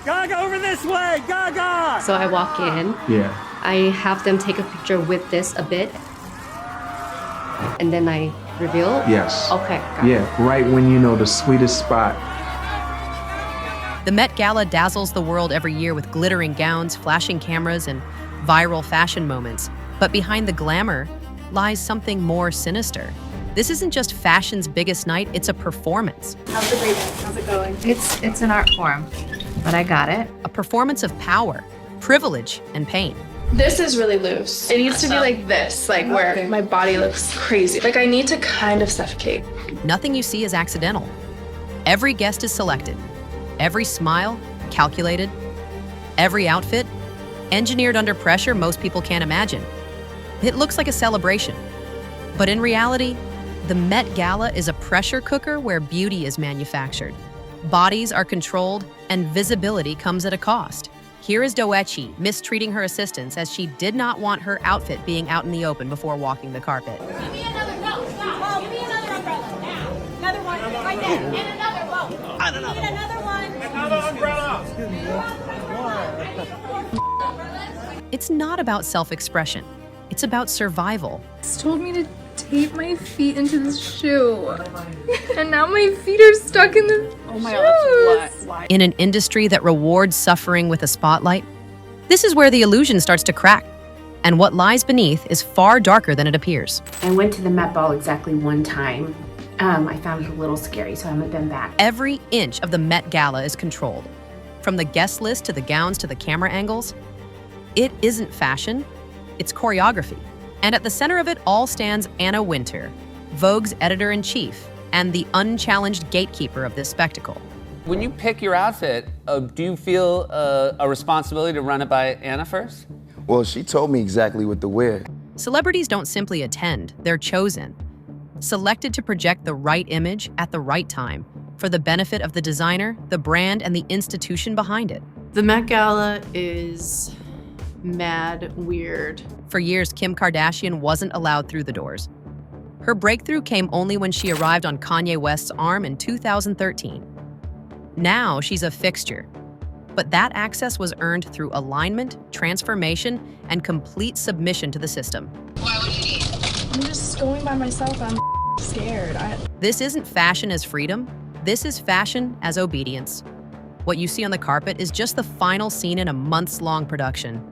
Gaga, over this way! Gaga! So I walk in. Yeah. I have them take a picture with this a bit. And then I reveal? Yes. Okay, got it. Yeah, right when you know the sweetest spot. The Met Gala dazzles the world every year with glittering gowns, flashing cameras, and viral fashion moments. But behind the glamour lies something more sinister. This isn't just fashion's biggest night, it's a performance. How's the great? How's it going? It's an art form, but I got it. A performance of power, privilege, and pain. This is really loose. It needs to be like this, like where my body looks crazy. Like I need to kind of suffocate. Nothing you see is accidental. Every guest is selected. Every smile, calculated. Every outfit, engineered under pressure most people can't imagine. It looks like a celebration. But in reality, the Met Gala is a pressure cooker where beauty is manufactured. Bodies are controlled, and visibility comes at a cost. Here is Doechi mistreating her assistants as she did not want her outfit being out in the open before walking the carpet. Give me another, no, stop. Give me another umbrella, now. Another one, right there, and another one. I don't know. Need another one. Another umbrella. It's not about self-expression. It's about survival. It's told me to tape my feet into this shoe. And now my feet are stuck in the Oh my god, that's why. In an industry that rewards suffering with a spotlight, this is where the illusion starts to crack. And what lies beneath is far darker than it appears. I went to the Met Ball exactly one time. I found it a little scary, so I haven't been back. Every inch of the Met Gala is controlled. From the guest list to the gowns to the camera angles. It isn't fashion, it's choreography. And at the center of it all stands Anna Wintour, Vogue's editor-in-chief and the unchallenged gatekeeper of this spectacle. When you pick your outfit, do you feel a responsibility to run it by Anna first? Well, she told me exactly what to wear. Celebrities don't simply attend, they're chosen. Selected to project the right image at the right time for the benefit of the designer, the brand, and the institution behind it. The Met Gala is mad weird. For years, Kim Kardashian wasn't allowed through the doors. Her breakthrough came only when she arrived on Kanye West's arm in 2013. Now she's a fixture. But that access was earned through alignment, transformation, and complete submission to the system. Why, what do you need? I'm just going by myself. I'm scared. This isn't fashion as freedom. This is fashion as obedience. What you see on the carpet is just the final scene in a months-long production.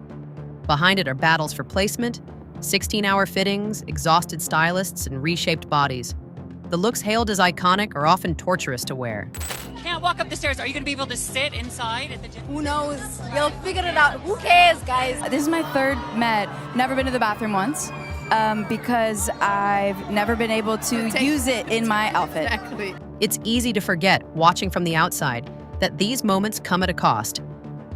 Behind it are battles for placement, 16-hour fittings, exhausted stylists, and reshaped bodies. The looks hailed as iconic are often torturous to wear. Can't walk up the stairs. Are you going to be able to sit inside at the gym? Who knows? You'll figure it out. Who cares, guys? This is my third Met. Never been to the bathroom once because I've never been able to use it in my outfit. Exactly. It's easy to forget, watching from the outside, that these moments come at a cost.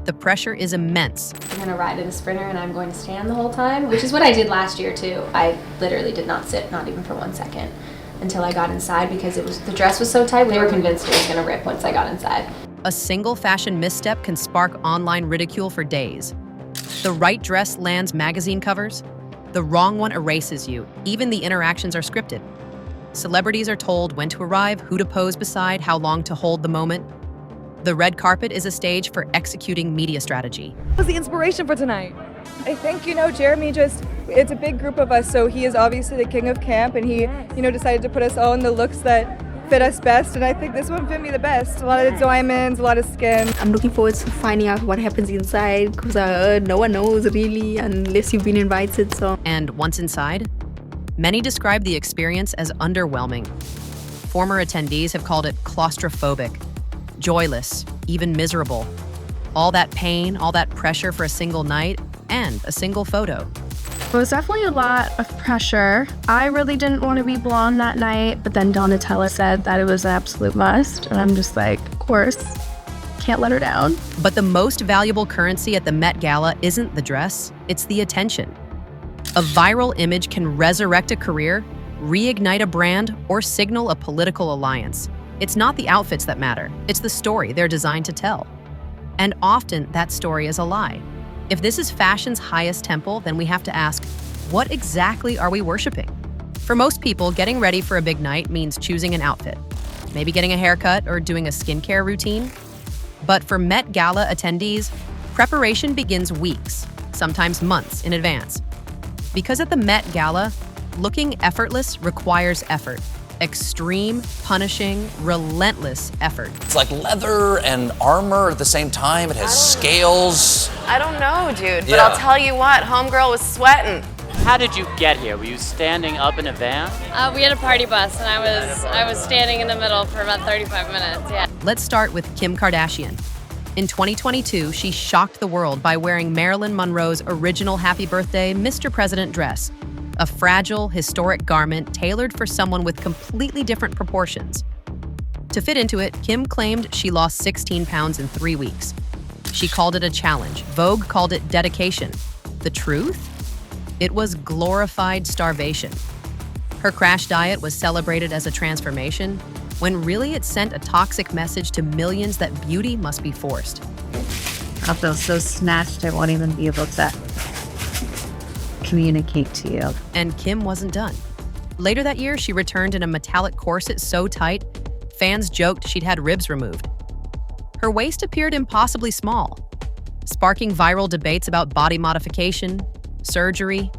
The pressure is immense. I'm gonna ride in a Sprinter and I'm going to stand the whole time, which is what I did last year too. I literally did not sit, not even for 1 second, until I got inside because the dress was so tight. We were convinced it was gonna rip once I got inside. A single fashion misstep can spark online ridicule for days. The right dress lands magazine covers. The wrong one erases you. Even the interactions are scripted. Celebrities are told when to arrive, who to pose beside, how long to hold the moment. The red carpet is a stage for executing media strategy. What was the inspiration for tonight? I think, Jeremy it's a big group of us, so he is obviously the king of camp, and he, decided to put us all in the looks that fit us best, and I think this one fit me the best. A lot of diamonds, a lot of skin. I'm looking forward to finding out what happens inside because no one knows really unless you've been invited. So. And once inside, many describe the experience as underwhelming. Former attendees have called it claustrophobic, joyless, even miserable. All that pain, all that pressure for a single night and a single photo. It was definitely a lot of pressure. I really didn't want to be blonde that night, but then Donatella said that it was an absolute must, and I'm just like, of course, can't let her down. But the most valuable currency at the Met Gala isn't the dress, it's the attention. A viral image can resurrect a career, reignite a brand, or signal a political alliance. It's not the outfits that matter, it's the story they're designed to tell. And often that story is a lie. If this is fashion's highest temple, then we have to ask, what exactly are we worshiping? For most people, getting ready for a big night means choosing an outfit, maybe getting a haircut or doing a skincare routine. But for Met Gala attendees, preparation begins weeks, sometimes months in advance. Because at the Met Gala, looking effortless requires effort. Extreme, punishing, relentless effort. It's like leather and armor at the same time. It has scales. I don't know, dude, but Yeah. I'll tell you what, homegirl was sweating. How did you get here? Were you standing up in a van? We had a party bus, and I was standing in the middle for about 35 minutes, yeah. Let's start with Kim Kardashian. In 2022, she shocked the world by wearing Marilyn Monroe's original Happy Birthday Mr. President dress, a fragile, historic garment tailored for someone with completely different proportions. To fit into it, Kim claimed she lost 16 pounds in 3 weeks. She called it a challenge. Vogue called it dedication. The truth? It was glorified starvation. Her crash diet was celebrated as a transformation, when really it sent a toxic message to millions that beauty must be forced. I'll feel so snatched I won't even be able to communicate to you. And Kim wasn't done. Later that year, she returned in a metallic corset so tight, fans joked she'd had ribs removed. Her waist appeared impossibly small, sparking viral debates about body modification, surgery,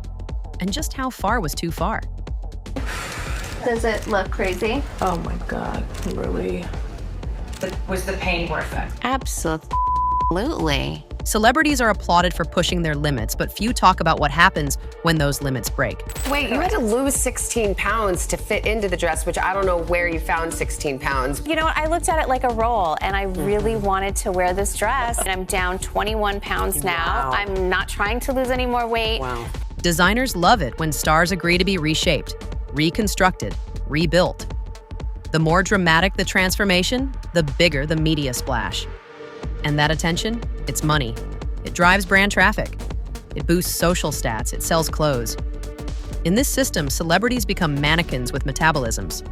and just how far was too far. Does it look crazy? Oh my God, really? Was the pain worth it? Absolutely. Celebrities are applauded for pushing their limits, but few talk about what happens when those limits break. Wait, you had to lose 16 pounds to fit into the dress, which I don't know where you found 16 pounds. You know what, I looked at it like a roll, and I really wanted to wear this dress, and I'm down 21 pounds now. Wow. I'm not trying to lose any more weight. Wow. Designers love it when stars agree to be reshaped, reconstructed, rebuilt. The more dramatic the transformation, the bigger the media splash. And that attention, it's money. It drives brand traffic. It boosts social stats. It sells clothes. In this system, celebrities become mannequins with metabolisms.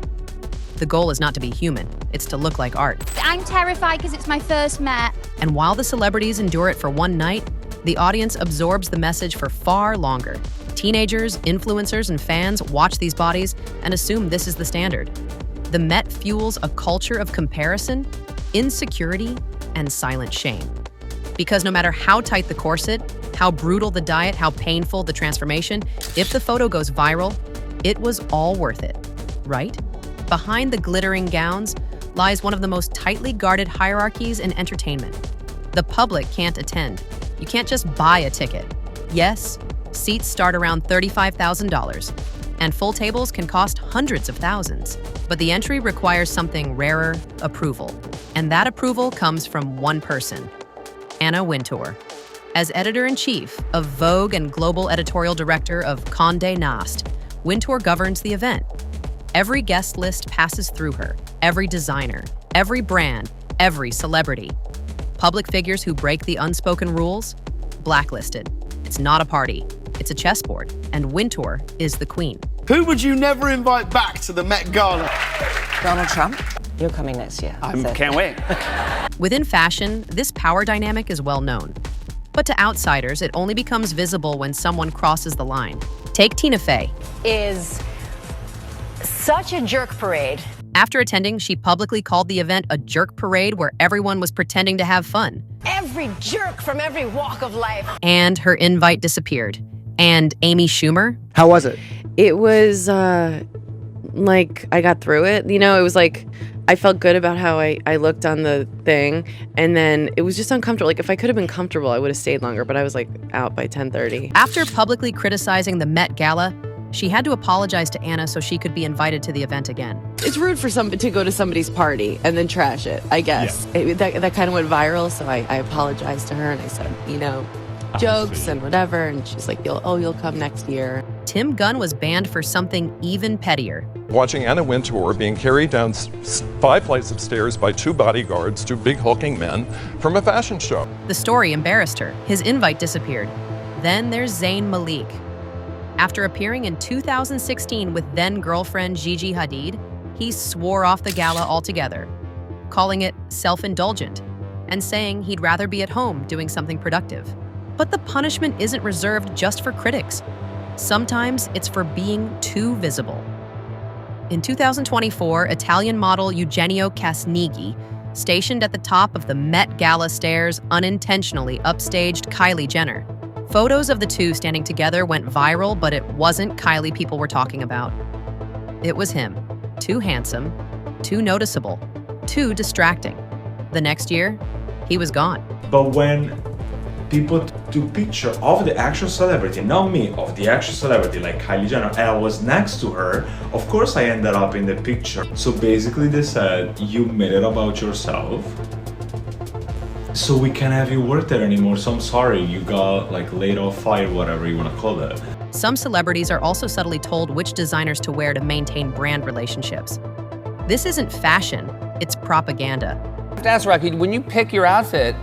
The goal is not to be human. It's to look like art. I'm terrified because it's my first Met. And while the celebrities endure it for one night, the audience absorbs the message for far longer. Teenagers, influencers, and fans watch these bodies and assume this is the standard. The Met fuels a culture of comparison, insecurity, and silent shame. Because no matter how tight the corset, how brutal the diet, how painful the transformation, if the photo goes viral, it was all worth it, right? Behind the glittering gowns lies one of the most tightly guarded hierarchies in entertainment. The public can't attend. You can't just buy a ticket. Yes, seats start around $35,000, and full tables can cost hundreds of thousands. But the entry requires something rarer, approval. And that approval comes from one person, Anna Wintour. As editor-in-chief of Vogue and global editorial director of Condé Nast, Wintour governs the event. Every guest list passes through her, every designer, every brand, every celebrity. Public figures who break the unspoken rules, blacklisted. It's not a party, it's a chessboard, and Wintour is the queen. Who would you never invite back to the Met Gala? Donald Trump? You're coming next year. I can't wait. Within fashion, this power dynamic is well known. But to outsiders, it only becomes visible when someone crosses the line. Take Tina Fey. Is such a jerk parade. After attending, she publicly called the event a jerk parade where everyone was pretending to have fun. Every jerk from every walk of life. And her invite disappeared. And Amy Schumer? How was it? It was like I got through it. You know, it was like I felt good about how I looked on the thing, and then it was just uncomfortable. Like if I could have been comfortable, I would have stayed longer, but I was like out by 10:30. After publicly criticizing the Met Gala, she had to apologize to Anna so she could be invited to the event again. It's rude for somebody to go to somebody's party and then trash it, I guess. That kind of went viral, so I apologized to her and I said, you know, jokes and whatever, and she's like, you'll come next year. Tim Gunn was banned for something even pettier. Watching Anna Wintour being carried down 5 flights of stairs by 2 bodyguards, 2 big hulking men, from a fashion show. The story embarrassed her. His invite disappeared. Then there's Zayn Malik. After appearing in 2016 with then-girlfriend Gigi Hadid, he swore off the gala altogether, calling it self-indulgent and saying he'd rather be at home doing something productive. But the punishment isn't reserved just for critics. Sometimes it's for being too visible. In 2024, Italian model Eugenio Casnighi stationed at the top of the Met Gala stairs, unintentionally upstaged Kylie Jenner. Photos of the two standing together went viral, but it wasn't Kylie people were talking about. It was him. Too handsome, too noticeable, too distracting. The next year, he was gone. But when people took picture of the actual celebrity, not me, of the actual celebrity like Kylie Jenner, and I was next to her, of course I ended up in the picture. So basically they said, you made it about yourself, so we can't have you work there anymore, so I'm sorry, you got like laid off, fired, whatever you want to call it. Some celebrities are also subtly told which designers to wear to maintain brand relationships. This isn't fashion, it's propaganda. I have to ask, Rocky, when you pick your outfit,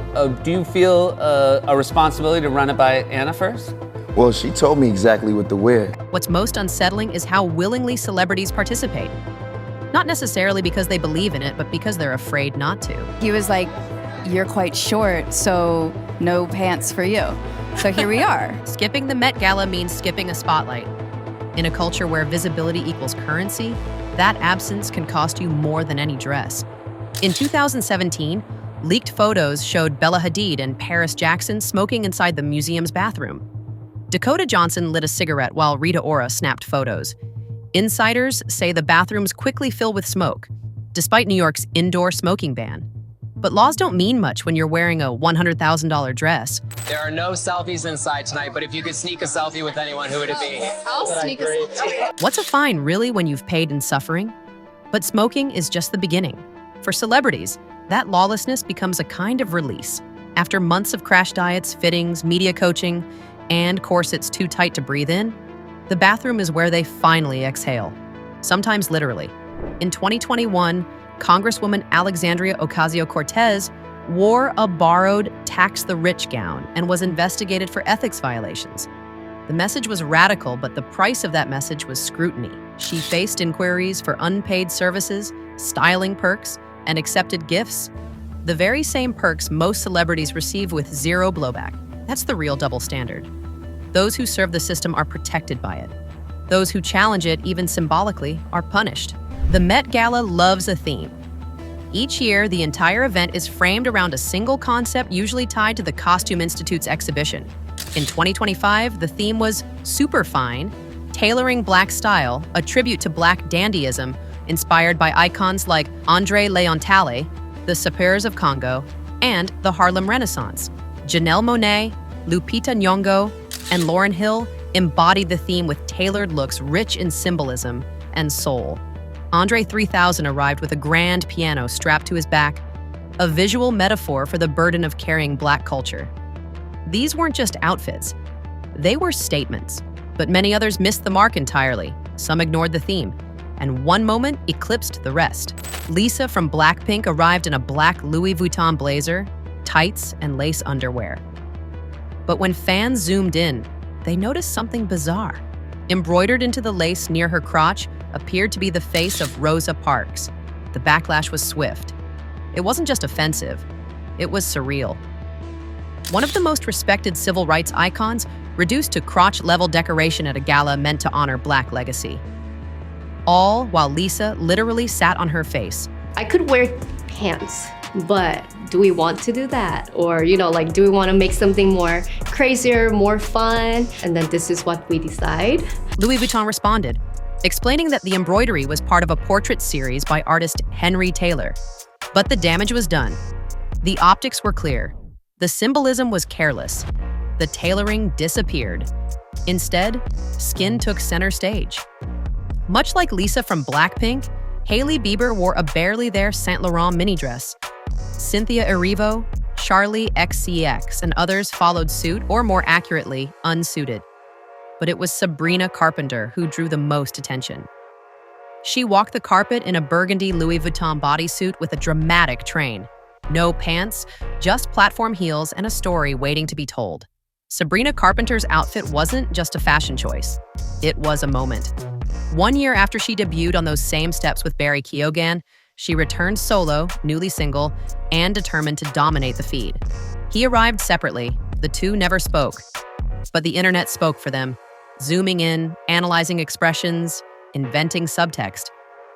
do you feel a responsibility to run it by Anna first? Well, she told me exactly what to wear. What's most unsettling is how willingly celebrities participate. Not necessarily because they believe in it, but because they're afraid not to. He was like, you're quite short, so no pants for you. So here we are. Skipping the Met Gala means skipping a spotlight. In a culture where visibility equals currency, that absence can cost you more than any dress. In 2017, leaked photos showed Bella Hadid and Paris Jackson smoking inside the museum's bathroom. Dakota Johnson lit a cigarette while Rita Ora snapped photos. Insiders say the bathrooms quickly fill with smoke, despite New York's indoor smoking ban. But laws don't mean much when you're wearing a $100,000 dress. There are no selfies inside tonight, but if you could sneak a selfie with anyone, who would it be? I'll sneak a selfie. What's a fine, really, when you've paid in suffering? But smoking is just the beginning. For celebrities, that lawlessness becomes a kind of release. After months of crash diets, fittings, media coaching, and corsets too tight to breathe in, the bathroom is where they finally exhale, sometimes literally. In 2021, Congresswoman Alexandria Ocasio-Cortez wore a borrowed tax-the-rich gown and was investigated for ethics violations. The message was radical, but the price of that message was scrutiny. She faced inquiries for unpaid services, styling perks, and accepted gifts. The very same perks most celebrities receive with zero blowback. That's the real double standard. Those who serve the system are protected by it. Those who challenge it, even symbolically, are punished. The Met Gala loves a theme. Each year, the entire event is framed around a single concept usually tied to the Costume Institute's exhibition. In 2025, the theme was Super Fine, Tailoring Black Style, a tribute to Black dandyism inspired by icons like André Leontale, the Sapirs of Congo, and the Harlem Renaissance. Janelle Monáe, Lupita Nyong'o, and Lauryn Hill embodied the theme with tailored looks rich in symbolism and soul. Andre 3000 arrived with a grand piano strapped to his back, a visual metaphor for the burden of carrying Black culture. These weren't just outfits, they were statements, but many others missed the mark entirely. Some ignored the theme, and one moment eclipsed the rest. Lisa from Blackpink arrived in a black Louis Vuitton blazer, tights, and lace underwear. But when fans zoomed in, they noticed something bizarre. Embroidered into the lace near her crotch appeared to be the face of Rosa Parks. The backlash was swift. It wasn't just offensive, it was surreal. One of the most respected civil rights icons reduced to crotch-level decoration at a gala meant to honor Black legacy. All while Lisa literally sat on her face. I could wear pants, but do we want to do that? Or, do we want to make something more crazier, more fun? And then this is what we decide. Louis Vuitton responded, explaining that the embroidery was part of a portrait series by artist Henry Taylor. But the damage was done. The optics were clear. The symbolism was careless. The tailoring disappeared. Instead, skin took center stage. Much like Lisa from Blackpink, Hailey Bieber wore a barely there Saint Laurent mini dress. Cynthia Erivo, Charli XCX, and others followed suit, or more accurately, unsuited. But it was Sabrina Carpenter who drew the most attention. She walked the carpet in a burgundy Louis Vuitton bodysuit with a dramatic train. No pants, just platform heels and a story waiting to be told. Sabrina Carpenter's outfit wasn't just a fashion choice. It was a moment. 1 year after she debuted on those same steps with Barry Keoghan, she returned solo, newly single, and determined to dominate the feed. He arrived separately. The two never spoke. But the internet spoke for them, zooming in, analyzing expressions, inventing subtext.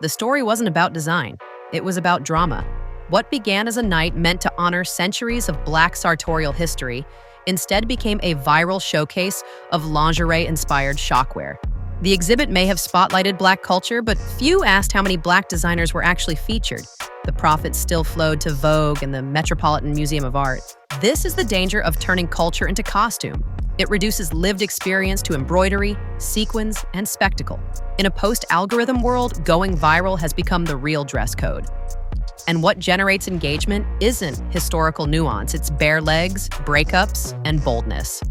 The story wasn't about design. It was about drama. What began as a night meant to honor centuries of Black sartorial history instead became a viral showcase of lingerie-inspired shockwear. The exhibit may have spotlighted Black culture, but few asked how many Black designers were actually featured. The profits still flowed to Vogue and the Metropolitan Museum of Art. This is the danger of turning culture into costume. It reduces lived experience to embroidery, sequins, and spectacle. In a post-algorithm world, going viral has become the real dress code. And what generates engagement isn't historical nuance, it's bare legs, breakups, and boldness.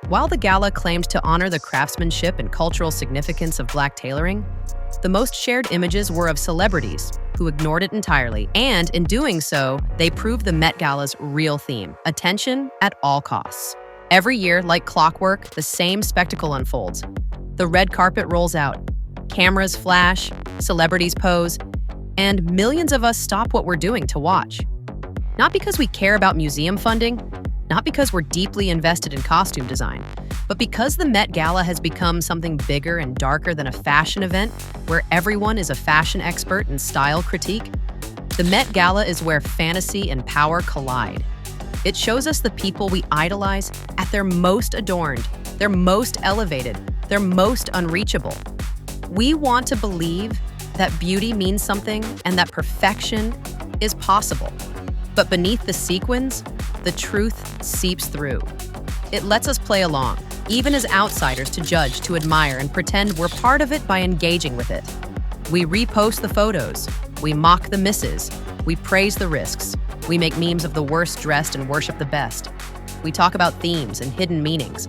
While the gala claimed to honor the craftsmanship and cultural significance of Black tailoring, the most shared images were of celebrities who ignored it entirely, and in doing so, they proved the Met Gala's real theme: attention at all costs. Every year, like clockwork, the same spectacle unfolds. The red carpet rolls out, cameras flash, celebrities pose, and millions of us stop what we're doing to watch. Not because we care about museum funding, not because we're deeply invested in costume design, but because the Met Gala has become something bigger and darker than a fashion event where everyone is a fashion expert and style critique. The Met Gala is where fantasy and power collide. It shows us the people we idolize at their most adorned, their most elevated, their most unreachable. We want to believe that beauty means something and that perfection is possible. But beneath the sequins, the truth seeps through. It lets us play along, even as outsiders, to judge, to admire, and pretend we're part of it by engaging with it. We repost the photos, we mock the misses, we praise the risks, we make memes of the worst dressed and worship the best. We talk about themes and hidden meanings.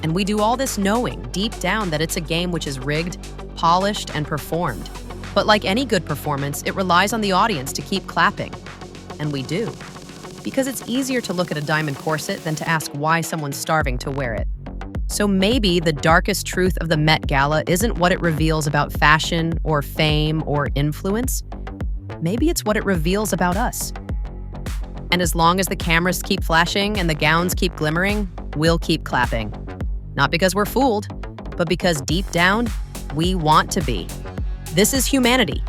And we do all this knowing, deep down, that it's a game which is rigged, polished, and performed. But like any good performance, it relies on the audience to keep clapping. And we do. Because it's easier to look at a diamond corset than to ask why someone's starving to wear it. So maybe the darkest truth of the Met Gala isn't what it reveals about fashion or fame or influence. Maybe it's what it reveals about us. And as long as the cameras keep flashing and the gowns keep glimmering, we'll keep clapping. Not because we're fooled, but because deep down, we want to be. This is humanity.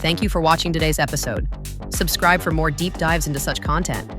Thank you for watching today's episode. Subscribe for more deep dives into such content.